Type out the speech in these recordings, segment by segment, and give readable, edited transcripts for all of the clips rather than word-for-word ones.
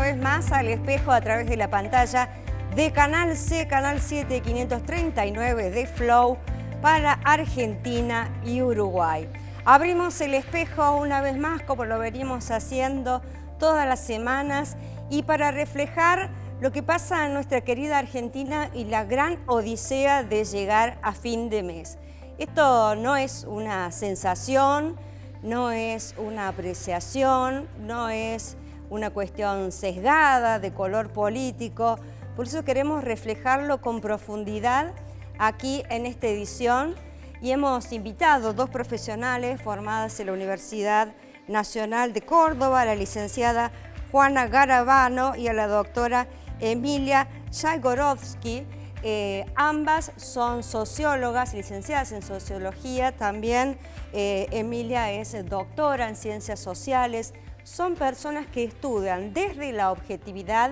vez más al espejo a través de la pantalla de Canal C, Canal 7, 539 de Flow para Argentina y Uruguay. Abrimos el espejo una vez más, como lo venimos haciendo todas las semanas, y para reflejar lo que pasa en nuestra querida Argentina y la gran odisea de llegar a fin de mes. Esto no es una sensación, no es una apreciación, no es una cuestión sesgada de color político. Por eso queremos reflejarlo con profundidad aquí en esta edición, y hemos invitado dos profesionales formadas en la Universidad Nacional de Córdoba, la licenciada Juana Garabano y a la doctora Emilia Jagorovsky. Ambas son sociólogas, licenciadas en sociología, también Emilia es doctora en ciencias sociales. Son personas que estudian desde la objetividad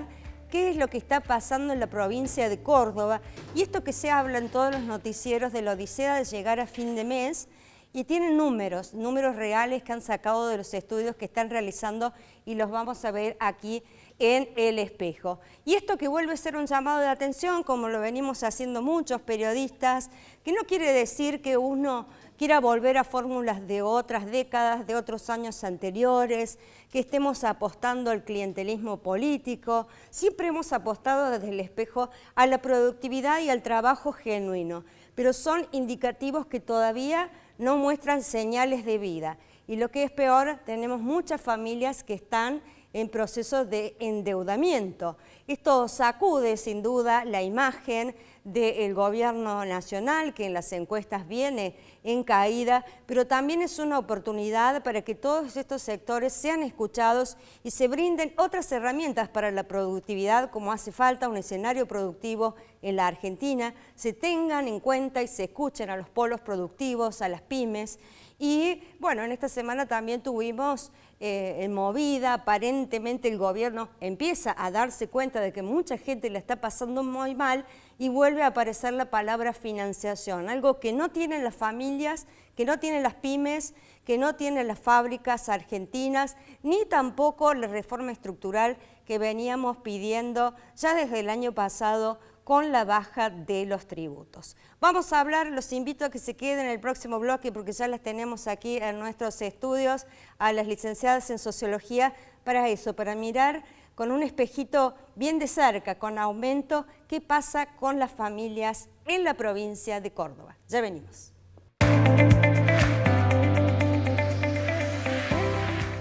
qué es lo que está pasando en la provincia de Córdoba, y esto que se habla en todos los noticieros de la odisea de llegar a fin de mes, y tienen números reales que han sacado de los estudios que están realizando, y los vamos a ver aquí en el espejo. Y esto que vuelve a ser un llamado de atención, como lo venimos haciendo muchos periodistas, que no quiere decir que uno quiera volver a fórmulas de otras décadas, de otros años anteriores, que estemos apostando al clientelismo político. Siempre hemos apostado desde el espejo a la productividad y al trabajo genuino, pero son indicativos que todavía no muestran señales de vida. Y lo que es peor, tenemos muchas familias que están en proceso de endeudamiento. Esto sacude sin duda la imagen del gobierno nacional, que en las encuestas viene en caída, pero también es una oportunidad para que todos estos sectores sean escuchados y se brinden otras herramientas para la productividad, como hace falta un escenario productivo en la Argentina, se tengan en cuenta y se escuchen a los polos productivos, a las pymes. Y bueno, en esta semana también tuvimos en movida, aparentemente el gobierno empieza a darse cuenta de que mucha gente la está pasando muy mal y vuelve a aparecer la palabra financiación, algo que no tienen las familias, que no tienen las pymes, que no tienen las fábricas argentinas, ni tampoco la reforma estructural que veníamos pidiendo ya desde el año pasado con la baja de los tributos. Vamos a hablar, los invito a que se queden en el próximo bloque porque ya las tenemos aquí en nuestros estudios, a las licenciadas en sociología, para eso, para mirar con un espejito bien de cerca, con aumento, qué pasa con las familias en la provincia de Córdoba. Ya venimos.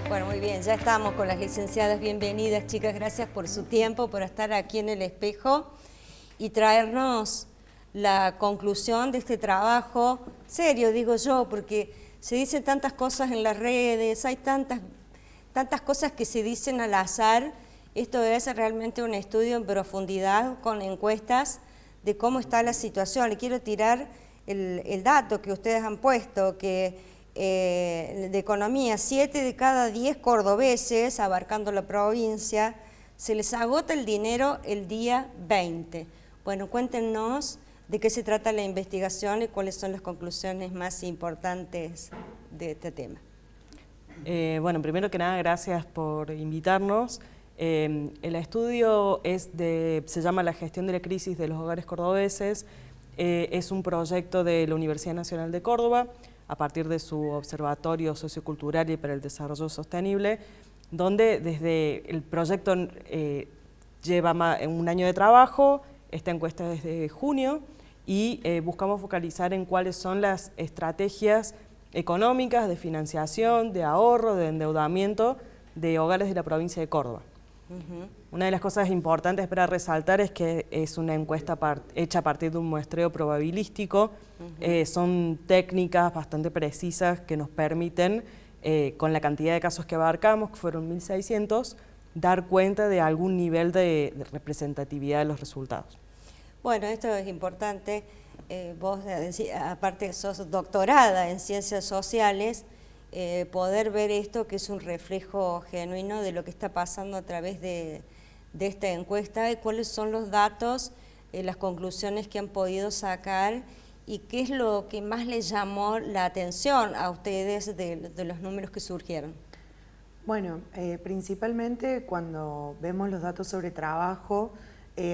Bueno, muy bien, ya estamos con las licenciadas. Bienvenidas, chicas, gracias por su tiempo, por estar aquí en el espejo y traernos la conclusión de este trabajo serio, digo yo, porque se dicen tantas cosas en las redes, hay tantas cosas que se dicen al azar. Esto es realmente un estudio en profundidad con encuestas de cómo está la situación. Le quiero tirar el dato que ustedes han puesto, que de economía, 7 de cada 10 cordobeses, abarcando la provincia, se les agota el dinero el día 20. Bueno, cuéntenos de qué se trata la investigación y cuáles son las conclusiones más importantes de este tema. Bueno, primero que nada, gracias por invitarnos. El estudio se llama La gestión de la crisis de los hogares cordobeses. Es un proyecto de la Universidad Nacional de Córdoba, a partir de su Observatorio Sociocultural y para el Desarrollo Sostenible, donde desde el proyecto lleva un año de trabajo. Esta encuesta es desde junio y buscamos focalizar en cuáles son las estrategias económicas de financiación, de ahorro, de endeudamiento de hogares de la provincia de Córdoba. Una de las cosas importantes para resaltar es que es una encuesta hecha a partir de un muestreo probabilístico. Son técnicas bastante precisas que nos permiten, con la cantidad de casos que abarcamos, que fueron 1.600, dar cuenta de algún nivel de representatividad de los resultados. Bueno, esto es importante. Vos, aparte sos doctorada en ciencias sociales, poder ver esto que es un reflejo genuino de lo que está pasando a través de esta encuesta y cuáles son los datos, las conclusiones que han podido sacar y qué es lo que más les llamó la atención a ustedes de los números que surgieron. Bueno, principalmente cuando vemos los datos sobre trabajo,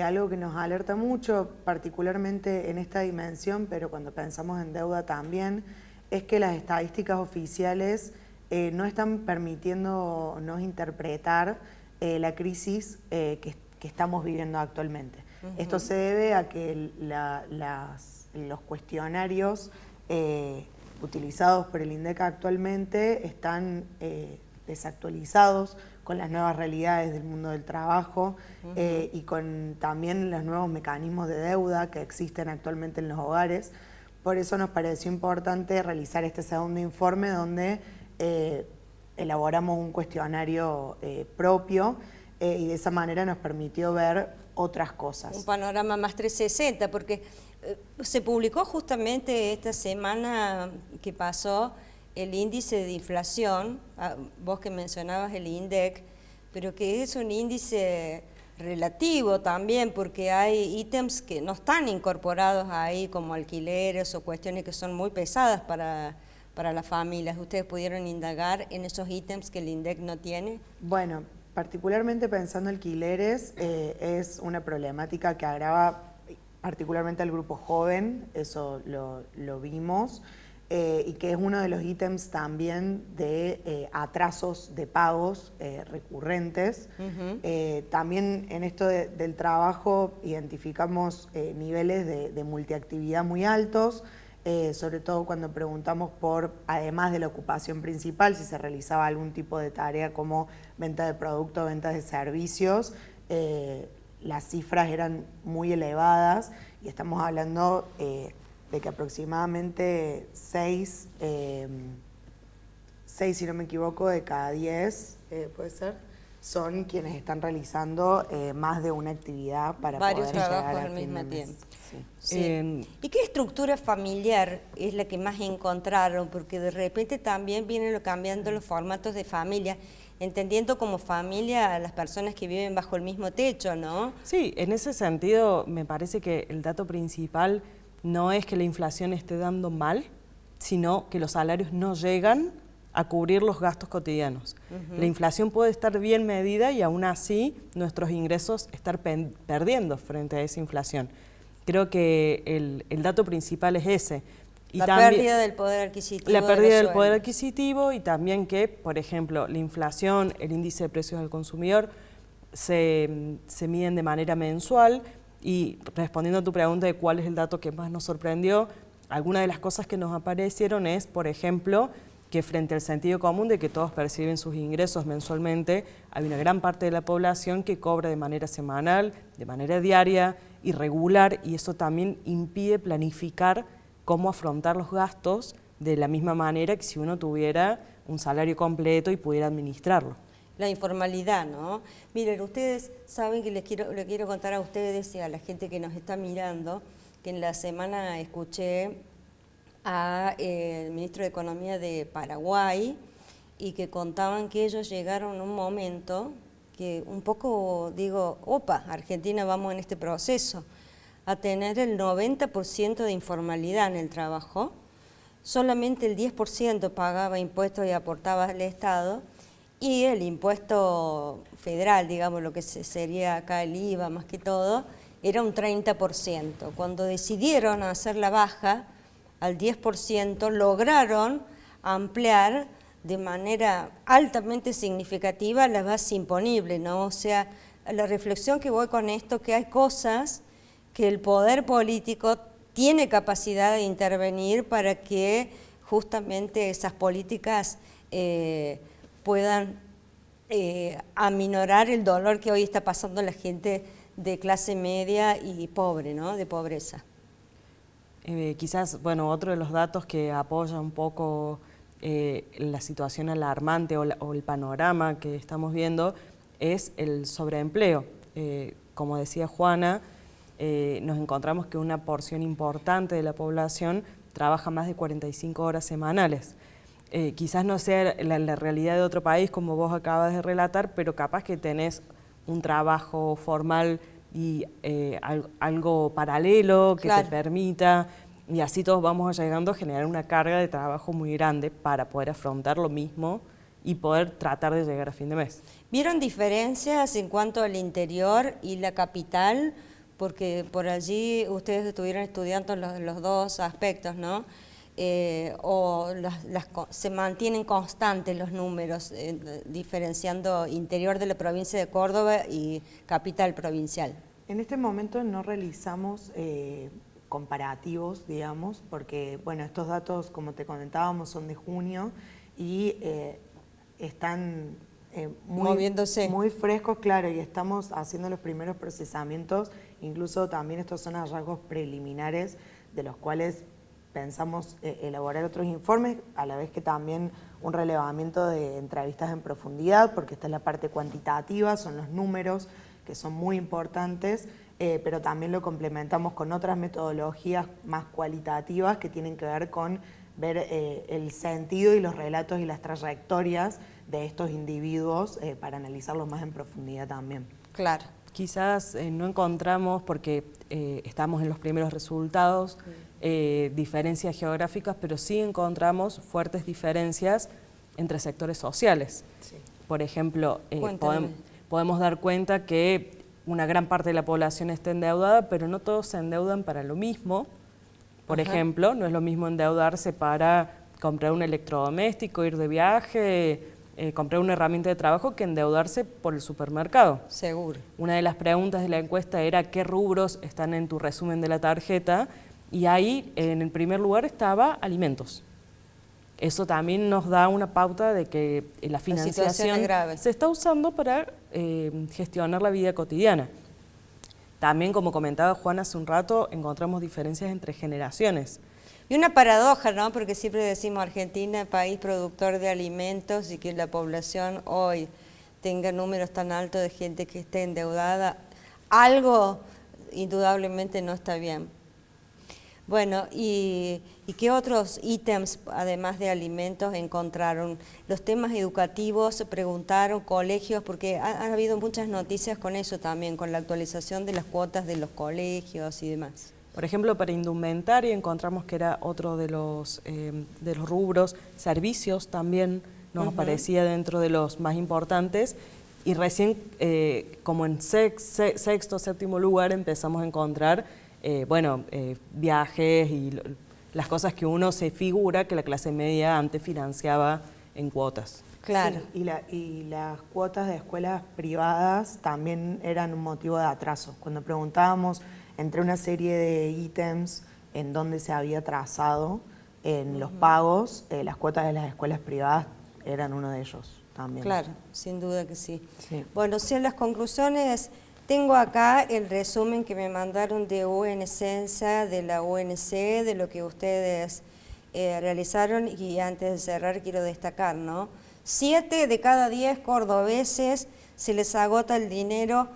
algo que nos alerta mucho, particularmente en esta dimensión, pero cuando pensamos en deuda también, es que las estadísticas oficiales no están permitiéndonos interpretar la crisis que estamos viviendo actualmente. Esto se debe a que los cuestionarios utilizados por el INDEC actualmente están desactualizados con las nuevas realidades del mundo del trabajo y con también los nuevos mecanismos de deuda que existen actualmente en los hogares. Por eso nos pareció importante realizar este segundo informe donde elaboramos un cuestionario propio y de esa manera nos permitió ver otras cosas. Un panorama más 360, porque se publicó justamente esta semana que pasó el índice de inflación, vos que mencionabas el INDEC, pero que es un índice relativo también, porque hay ítems que no están incorporados ahí, como alquileres o cuestiones que son muy pesadas para las familias. ¿Ustedes pudieron indagar en esos ítems que el INDEC no tiene? Bueno, particularmente pensando en alquileres, es una problemática que agrava particularmente al grupo joven, eso lo vimos, y que es uno de los ítems también de atrasos de pagos recurrentes. También en esto del trabajo identificamos niveles de multiactividad muy altos, sobre todo cuando preguntamos por, además de la ocupación principal, si se realizaba algún tipo de tarea como venta de productos, venta de servicios. Las cifras eran muy elevadas y estamos hablando de que aproximadamente 6, si no me equivoco, de cada 10, puede ser, son quienes están realizando más de una actividad para varios poder llegar trabajos al mismo fin de mes. tiempo. Sí. Sí. ¿Y qué estructura familiar es la que más encontraron? Porque de repente también vienen cambiando los formatos de familia, entendiendo como familia a las personas que viven bajo el mismo techo, ¿no? Sí, en ese sentido me parece que el dato principal no es que la inflación esté dando mal, sino que los salarios no llegan a cubrir los gastos cotidianos. La inflación puede estar bien medida y aún así nuestros ingresos estar perdiendo frente a esa inflación. Creo que el dato principal es ese. Y la pérdida del poder adquisitivo. La pérdida del poder adquisitivo y también que, por ejemplo, la inflación, el índice de precios al consumidor se miden de manera mensual. Y respondiendo a tu pregunta de cuál es el dato que más nos sorprendió, alguna de las cosas que nos aparecieron es, por ejemplo, que frente al sentido común de que todos perciben sus ingresos mensualmente, hay una gran parte de la población que cobra de manera semanal, de manera diaria, irregular, y eso también impide planificar cómo afrontar los gastos de la misma manera que si uno tuviera un salario completo y pudiera administrarlo. La informalidad, ¿no? Miren, ustedes saben que le quiero contar a ustedes y a la gente que nos está mirando, que en la semana escuché al ministro de Economía de Paraguay y que contaban que ellos llegaron a un momento que un poco digo, opa, Argentina vamos en este proceso, a tener el 90% de informalidad en el trabajo, solamente el 10% pagaba impuestos y aportaba al Estado, y el impuesto federal, digamos, lo que sería acá el IVA más que todo, era un 30%. Cuando decidieron hacer la baja al 10%, lograron ampliar de manera altamente significativa la base imponible, ¿no? O sea, la reflexión que voy con esto, que hay cosas que el poder político tiene capacidad de intervenir para que justamente esas políticas puedan aminorar el dolor que hoy está pasando la gente de clase media y pobre, ¿no? De pobreza. Quizás, bueno, otro de los datos que apoya un poco la situación alarmante o el panorama que estamos viendo es el sobreempleo. Como decía Juana, nos encontramos que una porción importante de la población trabaja más de 45 horas semanales. Quizás no sea la realidad de otro país como vos acabas de relatar, pero capaz que tenés un trabajo formal y algo paralelo que te permita, y así todos vamos llegando a generar una carga de trabajo muy grande para poder afrontar lo mismo y poder tratar de llegar a fin de mes. ¿Vieron diferencias en cuanto al interior y la capital? Porque por allí ustedes estuvieron estudiando los dos aspectos, ¿no? Se mantienen constantes los números, diferenciando interior de la provincia de Córdoba y capital provincial. En este momento no realizamos comparativos, digamos, porque bueno, estos datos, como te comentábamos, son de junio y están moviéndose, muy frescos, claro, y estamos haciendo los primeros procesamientos. Incluso también estos son hallazgos preliminares de los cuales pensamos elaborar otros informes, a la vez que también un relevamiento de entrevistas en profundidad, porque esta es la parte cuantitativa, son los números que son muy importantes, pero también lo complementamos con otras metodologías más cualitativas que tienen que ver con ver el sentido y los relatos y las trayectorias de estos individuos para analizarlos más en profundidad también. Claro. Quizás no encontramos, porque estamos en los primeros resultados, diferencias geográficas, pero sí encontramos fuertes diferencias entre sectores sociales. Sí. Por ejemplo, podemos dar cuenta que una gran parte de la población está endeudada, pero no todos se endeudan para lo mismo. Por ejemplo, no es lo mismo endeudarse para comprar un electrodoméstico, ir de viaje, comprar una herramienta de trabajo, que endeudarse por el supermercado. Seguro. Una de las preguntas de la encuesta era qué rubros están en tu resumen de la tarjeta, y ahí en el primer lugar estaba alimentos. Eso también nos da una pauta de que la financiación se está usando para gestionar la vida cotidiana. También, como comentaba Juan hace un rato, encontramos diferencias entre generaciones. Y una paradoja, ¿no? Porque siempre decimos Argentina, país productor de alimentos, y que la población hoy tenga números tan altos de gente que esté endeudada. Algo indudablemente no está bien. Bueno, ¿y qué otros ítems, además de alimentos, encontraron? Los temas educativos, preguntaron, colegios, porque ha habido muchas noticias con eso también, con la actualización de las cuotas de los colegios y demás. Por ejemplo, para indumentaria encontramos que era otro de los rubros. Servicios también nos aparecía dentro de los más importantes, y recién como en sexto, séptimo lugar empezamos a encontrar viajes y las cosas que uno se figura que la clase media antes financiaba en cuotas. Claro. Sí, y las cuotas de escuelas privadas también eran un motivo de atraso. Cuando preguntábamos entre una serie de ítems en donde se había atrasado en los pagos, las cuotas de las escuelas privadas eran uno de ellos también. Claro, sin duda que sí. Bueno, si en las conclusiones, tengo acá el resumen que me mandaron de UNCensa, de la UNC, de lo que ustedes realizaron, y antes de cerrar quiero destacar, ¿no? 7 de cada 10 cordobeses se les agota el dinero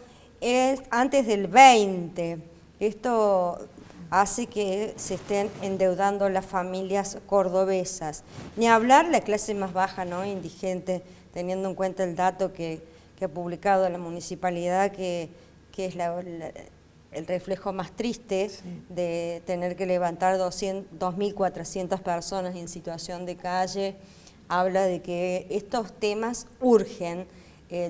antes del 20. Esto hace que se estén endeudando las familias cordobesas. Ni hablar la clase más baja, ¿no? Indigente, teniendo en cuenta el dato que ha publicado la municipalidad, que es el reflejo más triste de tener que levantar 2.400 personas en situación de calle. Habla de que estos temas urgen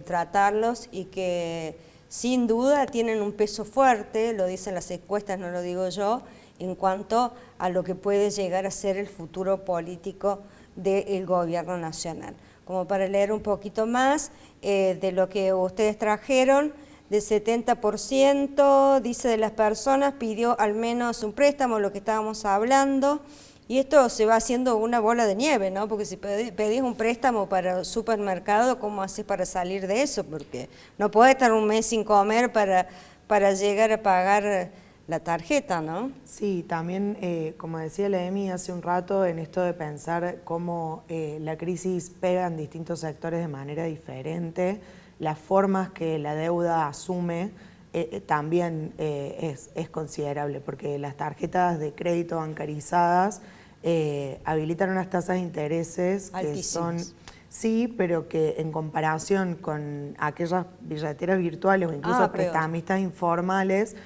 tratarlos, y que sin duda tienen un peso fuerte, lo dicen las encuestas, no lo digo yo, en cuanto a lo que puede llegar a ser el futuro político del gobierno nacional. Como para leer un poquito más de lo que ustedes trajeron, del 70%, dice, de las personas pidió al menos un préstamo, lo que estábamos hablando, y esto se va haciendo una bola de nieve, ¿no? Porque si pedís un préstamo para el supermercado, ¿cómo haces para salir de eso? Porque no podés estar un mes sin comer para llegar a pagar la tarjeta, ¿no? Sí, también, como decía la Emi hace un rato, en esto de pensar cómo la crisis pega en distintos sectores de manera diferente, las formas que la deuda asume también es considerable, porque las tarjetas de crédito bancarizadas habilitan unas tasas de intereses que son, sí, pero que en comparación con aquellas billeteras virtuales o incluso prestamistas informales,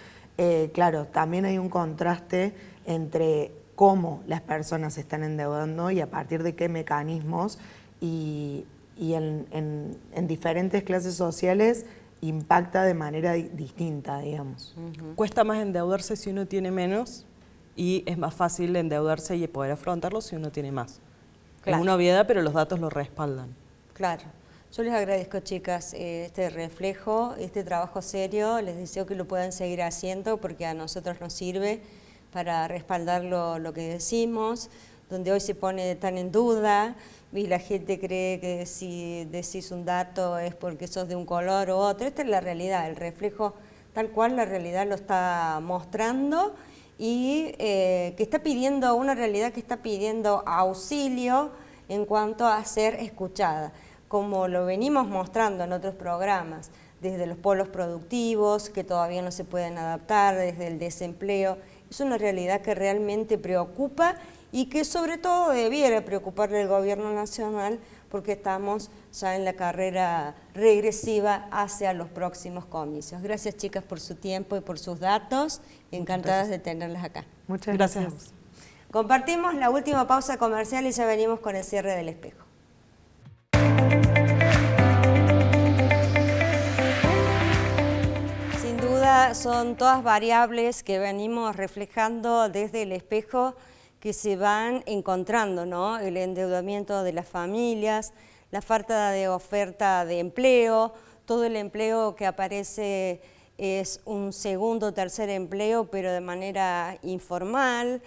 claro, también hay un contraste entre cómo las personas se están endeudando y a partir de qué mecanismos, y y en diferentes clases sociales impacta de manera distinta, digamos. Cuesta más endeudarse si uno tiene menos y es más fácil endeudarse y poder afrontarlo si uno tiene más. Claro. Es una obviedad, pero los datos lo respaldan. Claro. Yo les agradezco, chicas, este reflejo, este trabajo serio. Les deseo que lo puedan seguir haciendo porque a nosotros nos sirve para respaldar lo que decimos, donde hoy se pone tan en duda y la gente cree que si decís un dato es porque sos de un color u otro. Esta es la realidad, el reflejo tal cual la realidad lo está mostrando y que está pidiendo, una realidad que está pidiendo auxilio en cuanto a ser escuchada, como lo venimos mostrando en otros programas, desde los polos productivos que todavía no se pueden adaptar, desde el desempleo. Es una realidad que realmente preocupa y que sobre todo debiera preocuparle al gobierno nacional porque estamos ya en la carrera regresiva hacia los próximos comicios. Gracias, chicas, por su tiempo y por sus datos. Encantadas de tenerlas acá. Muchas gracias. Compartimos la última pausa comercial y ya venimos con el cierre del espejo. Sin duda son todas variables que venimos reflejando desde el espejo que se van encontrando, ¿no? El endeudamiento de las familias, la falta de oferta de empleo, todo el empleo que aparece es un segundo o tercer empleo, pero de manera informal.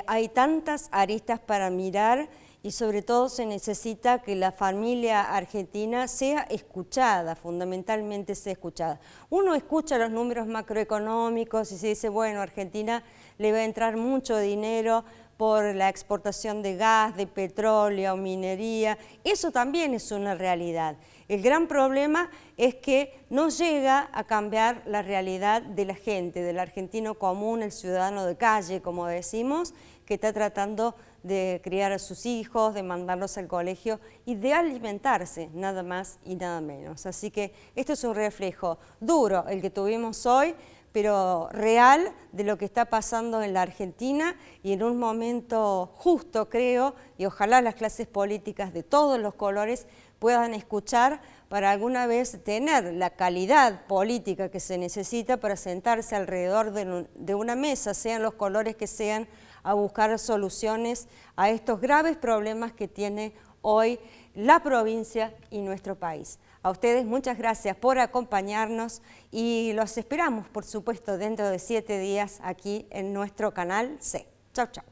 Hay tantas aristas para mirar y sobre todo se necesita que la familia argentina sea escuchada, fundamentalmente sea escuchada. Uno escucha los números macroeconómicos y se dice, bueno, Argentina le va a entrar mucho dinero por la exportación de gas, de petróleo, minería. Eso también es una realidad. El gran problema es que no llega a cambiar la realidad de la gente, del argentino común, el ciudadano de calle, como decimos, que está tratando de criar a sus hijos, de mandarlos al colegio y de alimentarse, nada más y nada menos. Así que esto es un reflejo duro, el que tuvimos hoy, pero real de lo que está pasando en la Argentina y en un momento justo, creo, y ojalá las clases políticas de todos los colores puedan escuchar para alguna vez tener la calidad política que se necesita para sentarse alrededor de una mesa, sean los colores que sean, a buscar soluciones a estos graves problemas que tiene hoy la provincia y nuestro país. A ustedes muchas gracias por acompañarnos y los esperamos, por supuesto, dentro de 7 días aquí en nuestro canal C. Chau, chau.